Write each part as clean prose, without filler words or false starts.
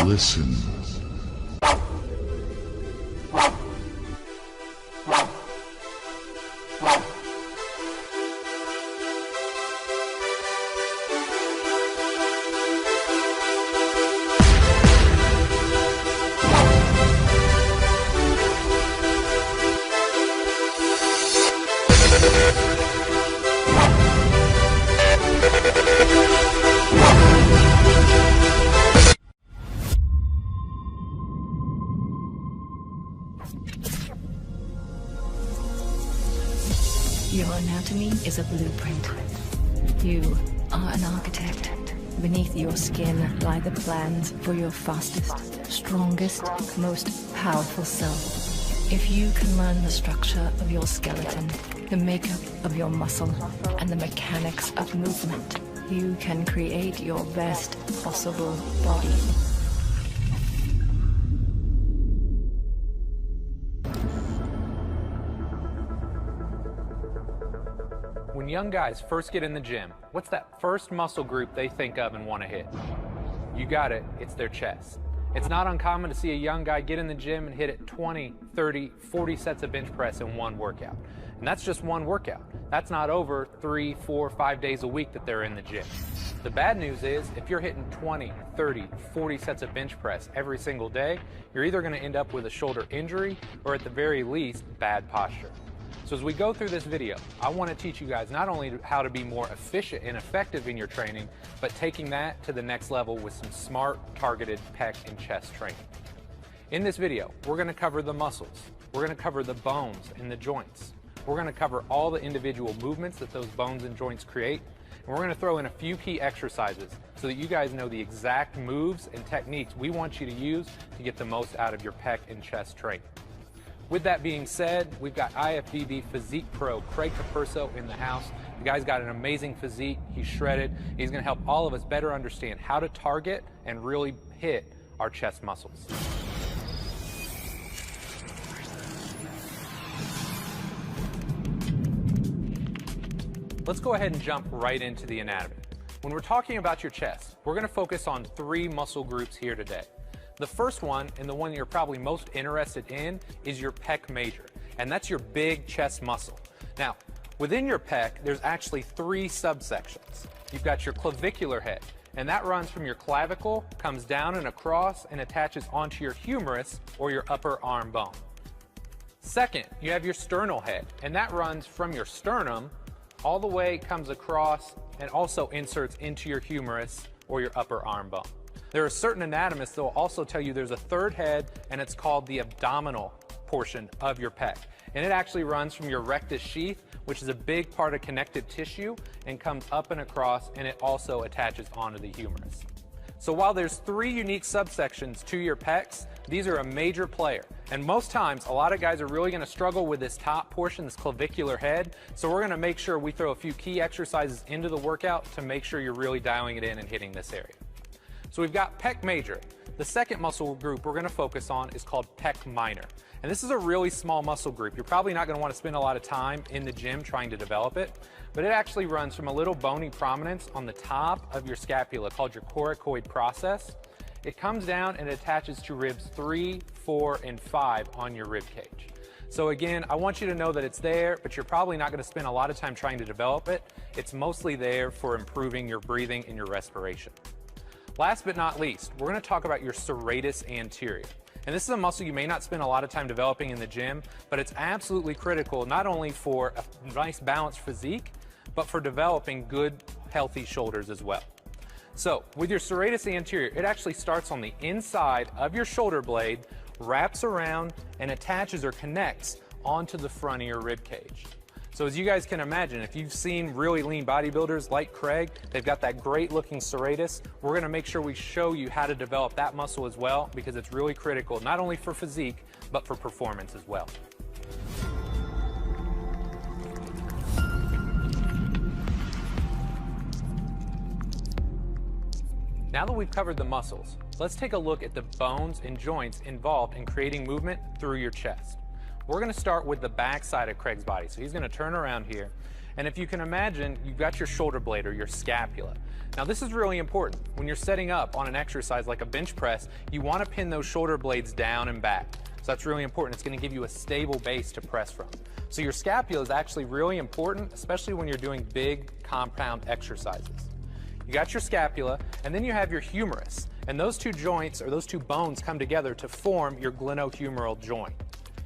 Listen. Your anatomy is a blueprint. You are an architect. Beneath your skin lie the plans for your fastest, strongest, most powerful self. If you can learn the structure of your skeleton, the makeup of your muscle, and the mechanics of movement, you can create your best possible body. When young guys first get in the gym, what's that first muscle group they think of and want to hit? You got it, it's their chest. It's not uncommon to see a young guy get in the gym and hit it 20, 30, 40 sets of bench press in one workout. And that's just one workout. That's not over 3, 4, 5 days a week that they're in the gym. The bad news is, if you're hitting 20, 30, 40 sets of bench press every single day, you're either going to end up with a shoulder injury or at the very least, bad posture. So as we go through this video, I want to teach you guys not only how to be more efficient and effective in your training, but taking that to the next level with some smart, targeted pec and chest training. In this video, we're going to cover the muscles, we're going to cover the bones and the joints, we're going to cover all the individual movements that those bones and joints create, and we're going to throw in a few key exercises so that you guys know the exact moves and techniques we want you to use to get the most out of your pec and chest training. With that being said, we've got IFBB Physique Pro Craig Capurso in the house. The guy's got an amazing physique. He's shredded. He's going to help all of us better understand how to target and really hit our chest muscles. Let's go ahead and jump right into the anatomy. When we're talking about your chest, we're going to focus on 3 muscle groups here today. The first one, and the one you're probably most interested in, is your pec major, and that's your big chest muscle. Now, within your pec, there's actually 3 subsections. You've got your clavicular head, and that runs from your clavicle, comes down and across, and attaches onto your humerus, or your upper arm bone. Second, you have your sternal head, and that runs from your sternum, all the way comes across, and also inserts into your humerus, or your upper arm bone. There are certain anatomists that will also tell you there's a third head, and it's called the abdominal portion of your pec. And it actually runs from your rectus sheath, which is a big part of connective tissue, and comes up and across, and it also attaches onto the humerus. So while there's 3 unique subsections to your pecs, these are a major player. And most times, a lot of guys are really going to struggle with this top portion, this clavicular head. So we're going to make sure we throw a few key exercises into the workout to make sure you're really dialing it in and hitting this area. So we've got pec major. The second muscle group we're going to focus on is called pec minor. And this is a really small muscle group. You're probably not going to want to spend a lot of time in the gym trying to develop it, but it actually runs from a little bony prominence on the top of your scapula called your coracoid process. It comes down and attaches to ribs 3, 4, and 5 on your rib cage. So again, I want you to know that it's there, but you're probably not going to spend a lot of time trying to develop it. It's mostly there for improving your breathing and your respiration. Last but not least, we're going to talk about your serratus anterior. And this is a muscle you may not spend a lot of time developing in the gym, but it's absolutely critical not only for a nice balanced physique, but for developing good, healthy shoulders as well. So with your serratus anterior, it actually starts on the inside of your shoulder blade, wraps around, and attaches or connects onto the front of your rib cage. So as you guys can imagine, if you've seen really lean bodybuilders like Craig, they've got that great looking serratus. We're going to make sure we show you how to develop that muscle as well, because it's really critical, not only for physique, but for performance as well. Now that we've covered the muscles, let's take a look at the bones and joints involved in creating movement through your chest. We're going to start with the back side of Craig's body. So he's going to turn around here, And if you can imagine, you've got your shoulder blade or your scapula. Now this is really important. When you're setting up on an exercise like a bench press, you want to pin those shoulder blades down and back. So that's really important. It's going to give you a stable base to press from. So your scapula is actually really important, especially when you're doing big compound exercises. You got your scapula, and then you have your humerus. And those two joints, or those two bones, come together to form your glenohumeral joint.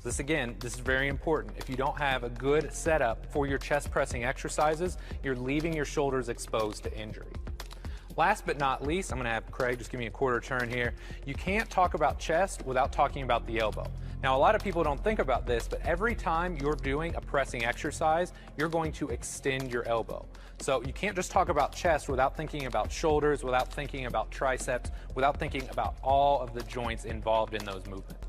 This is very important. If you don't have a good setup for your chest pressing exercises, you're leaving your shoulders exposed to injury. Last but not least, I'm going to have Craig just give me a quarter turn here. You can't talk about chest without talking about the elbow. Now, a lot of people don't think about this, but every time you're doing a pressing exercise, you're going to extend your elbow. So you can't just talk about chest without thinking about shoulders, without thinking about triceps, without thinking about all of the joints involved in those movements.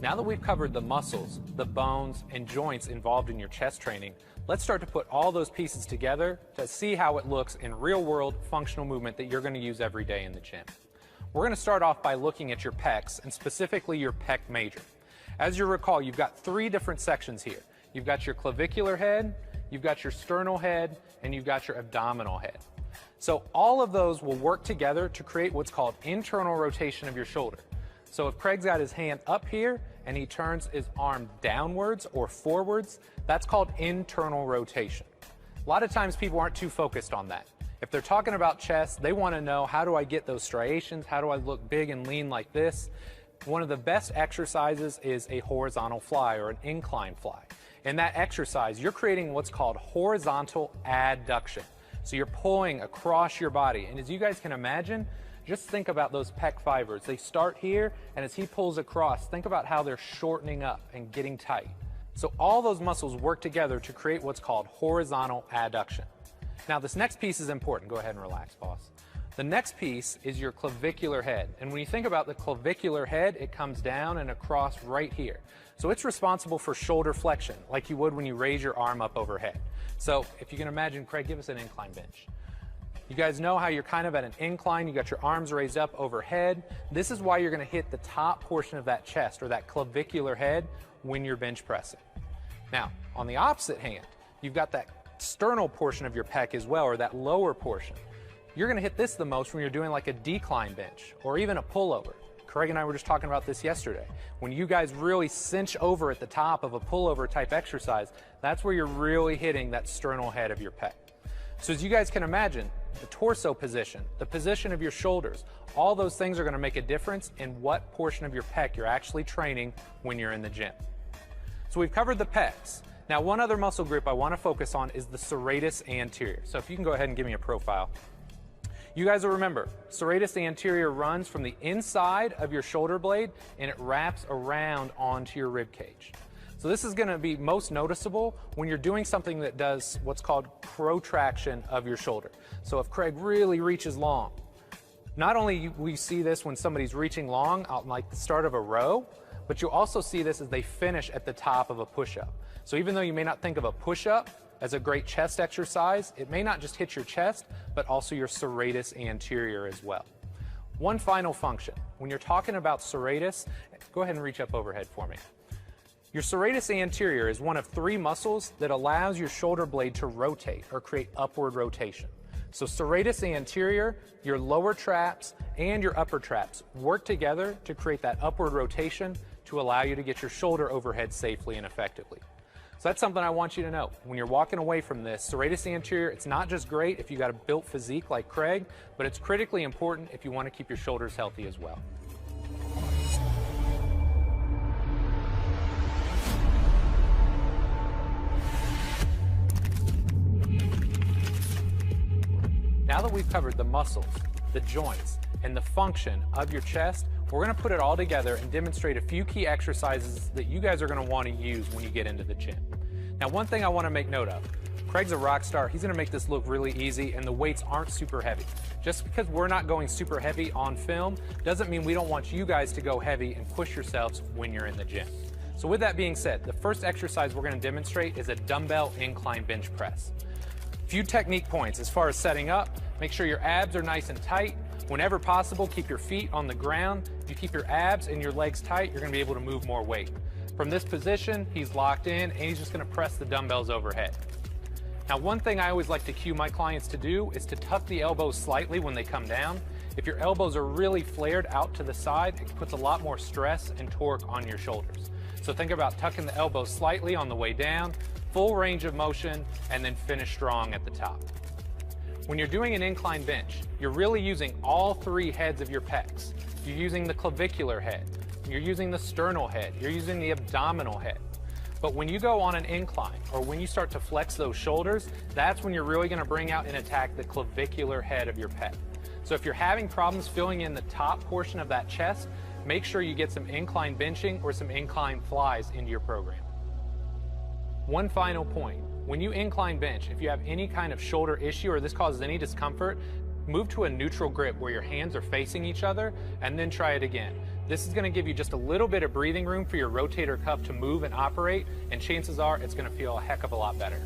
Now that we've covered the muscles, the bones, and joints involved in your chest training, let's start to put all those pieces together to see how it looks in real-world functional movement that you're going to use every day in the gym. We're going to start off by looking at your pecs, and specifically your pec major. As you recall, you've got three different sections here. You've got your clavicular head, you've got your sternal head, and you've got your abdominal head. So all of those will work together to create what's called internal rotation of your shoulder. So if Craig's got his hand up here and he turns his arm downwards or forwards, that's called internal rotation. A lot of times people aren't too focused on that. If they're talking about chest, they want to know, how do I get those striations? How do I look big and lean like this? One of the best exercises is a horizontal fly or an incline fly. In that exercise, you're creating what's called horizontal adduction. So you're pulling across your body. And as you guys can imagine, just think about those pec fibers. They start here, and as he pulls across, think about how they're shortening up and getting tight. So all those muscles work together to create what's called horizontal adduction. Now this next piece is important. Go ahead and relax, boss. The next piece is your clavicular head. And when you think about the clavicular head, it comes down and across right here. So it's responsible for shoulder flexion, like you would when you raise your arm up overhead. So if you can imagine, Craig, give us an incline bench. You guys know how you're kind of at an incline, you got your arms raised up overhead. This is why you're going to hit the top portion of that chest or that clavicular head when you're bench pressing. Now, on the opposite hand, you've got that sternal portion of your pec as well, or that lower portion. You're going to hit this the most when you're doing like a decline bench or even a pullover. Craig and I were just talking about this yesterday. When you guys really cinch over at the top of a pullover type exercise, that's where you're really hitting that sternal head of your pec. So as you guys can imagine, the torso position, the position of your shoulders, all those things are going to make a difference in what portion of your pec you're actually training when you're in the gym. So we've covered the pecs. Now one other muscle group I want to focus on is the serratus anterior. So if you can go ahead and give me a profile. You guys will remember, serratus anterior runs from the inside of your shoulder blade and it wraps around onto your rib cage. So this is going to be most noticeable when you're doing something that does what's called protraction of your shoulder. So if Craig really reaches long, not only we see this when somebody's reaching long out like the start of a row, but you'll also see this as they finish at the top of a push-up. So even though you may not think of a push-up as a great chest exercise, it may not just hit your chest, but also your serratus anterior as well. One final function. When you're talking about serratus, go ahead and reach up overhead for me. Your serratus anterior is one of three muscles that allows your shoulder blade to rotate or create upward rotation. So serratus anterior, your lower traps, and your upper traps work together to create that upward rotation to allow you to get your shoulder overhead safely and effectively. So that's something I want you to know. When you're walking away from this, serratus anterior, it's not just great if you've got a built physique like Craig, but it's critically important if you want to keep your shoulders healthy as well. Now that we've covered the muscles, the joints, and the function of your chest, we're going to put it all together and demonstrate a few key exercises that you guys are going to want to use when you get into the gym. Now, one thing I want to make note of, Craig's a rock star. He's going to make this look really easy, and the weights aren't super heavy. Just because we're not going super heavy on film doesn't mean we don't want you guys to go heavy and push yourselves when you're in the gym. So with that being said, the first exercise we're going to demonstrate is a dumbbell incline bench press. Few technique points as far as setting up. Make sure your abs are nice and tight. Whenever possible, keep your feet on the ground. If you keep your abs and your legs tight, you're going to be able to move more weight. From this position, he's locked in, and he's just going to press the dumbbells overhead. Now, one thing I always like to cue my clients to do is to tuck the elbows slightly when they come down. If your elbows are really flared out to the side, it puts a lot more stress and torque on your shoulders. So think about tucking the elbows slightly on the way down, full range of motion, and then finish strong at the top. When you're doing an incline bench, you're really using all three heads of your pecs. You're using the clavicular head, you're using the sternal head, you're using the abdominal head. But when you go on an incline, or when you start to flex those shoulders, that's when you're really going to bring out and attack the clavicular head of your pec. So if you're having problems filling in the top portion of that chest, make sure you get some incline benching or some incline flies into your program. One final point. When you incline bench, if you have any kind of shoulder issue or this causes any discomfort, move to a neutral grip where your hands are facing each other, and then try it again. This is going to give you just a little bit of breathing room for your rotator cuff to move and operate, and chances are it's going to feel a heck of a lot better.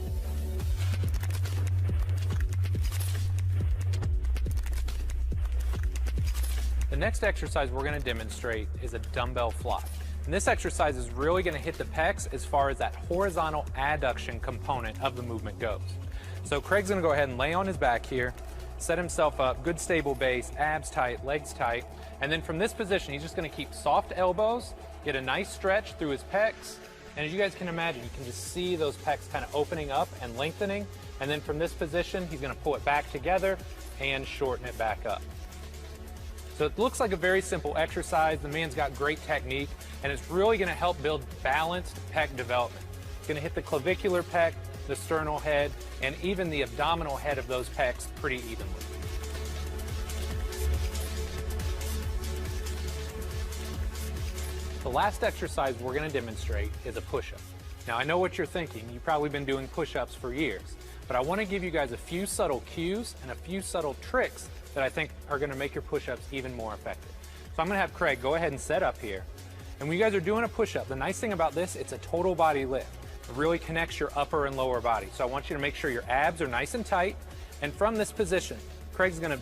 The next exercise we're going to demonstrate is a dumbbell fly. And this exercise is really going to hit the pecs as far as that horizontal adduction component of the movement goes. So Craig's going to go ahead and lay on his back here, set himself up, good stable base, abs tight, legs tight, and then from this position he's just going to keep soft elbows, get a nice stretch through his pecs, and as you guys can imagine, you can just see those pecs kind of opening up and lengthening, and then from this position he's going to pull it back together and shorten it back up. So it looks like a very simple exercise. The man's got great technique, and it's really going to help build balanced pec development. It's going to hit the clavicular pec, the sternal head, and even the abdominal head of those pecs pretty evenly. The last exercise we're going to demonstrate is a push-up. Now I know what you're thinking. You've probably been doing push-ups for years, but I want to give you guys a few subtle cues and a few subtle tricks that I think are going to make your push-ups even more effective. So I'm going to have Craig go ahead and set up here. And when you guys are doing a push-up, the nice thing about this, it's a total body lift. It really connects your upper and lower body. So I want you to make sure your abs are nice and tight. And from this position, Craig's going to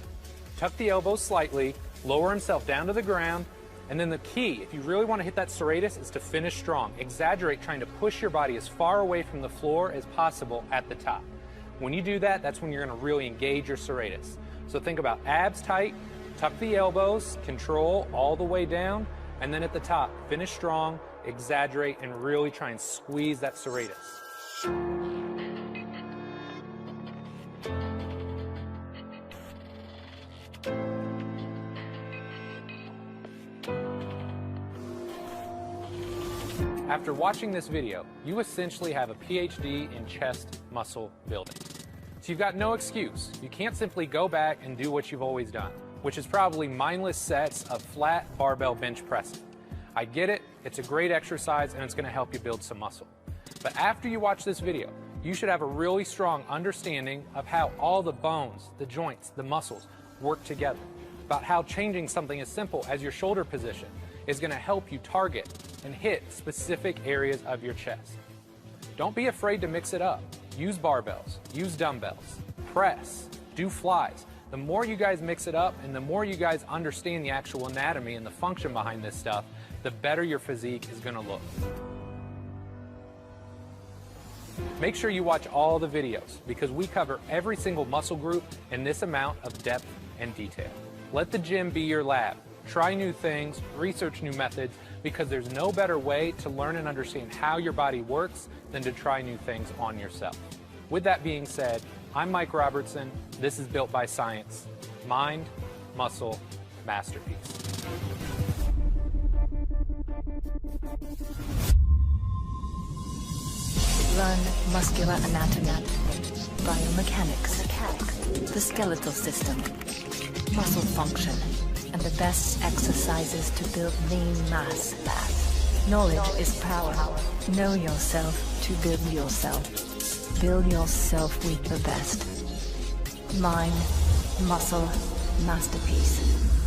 tuck the elbows slightly, lower himself down to the ground. And then the key, if you really want to hit that serratus, is to finish strong. Exaggerate, trying to push your body as far away from the floor as possible at the top. When you do that, that's when you're going to really engage your serratus. So think about abs tight, tuck the elbows, control all the way down, and then at the top, finish strong, exaggerate, and really try and squeeze that serratus. After watching this video, you essentially have a PhD in chest muscle building. So you've got no excuse. You can't simply go back and do what you've always done, which is probably mindless sets of flat barbell bench pressing. I get it, it's a great exercise and it's going to help you build some muscle. But after you watch this video, you should have a really strong understanding of how all the bones, the joints, the muscles work together, about how changing something as simple as your shoulder position is going to help you target and hit specific areas of your chest. Don't be afraid to mix it up. Use barbells, use dumbbells, press, do flies. The more you guys mix it up and the more you guys understand the actual anatomy and the function behind this stuff, the better your physique is going to look. Make sure you watch all the videos because we cover every single muscle group in this amount of depth and detail. Let the gym be your lab. Try new things, research new methods, because there's no better way to learn and understand how your body works than to try new things on yourself. With that being said, I'm Mike Robertson. This is Built by Science. Mind, muscle, masterpiece. Learn muscular anatomy, biomechanics, the skeletal system, muscle function, and the best exercises to build lean mass. Knowledge is power. Know yourself to build yourself. Fill yourself with the best. Mind, muscle, masterpiece.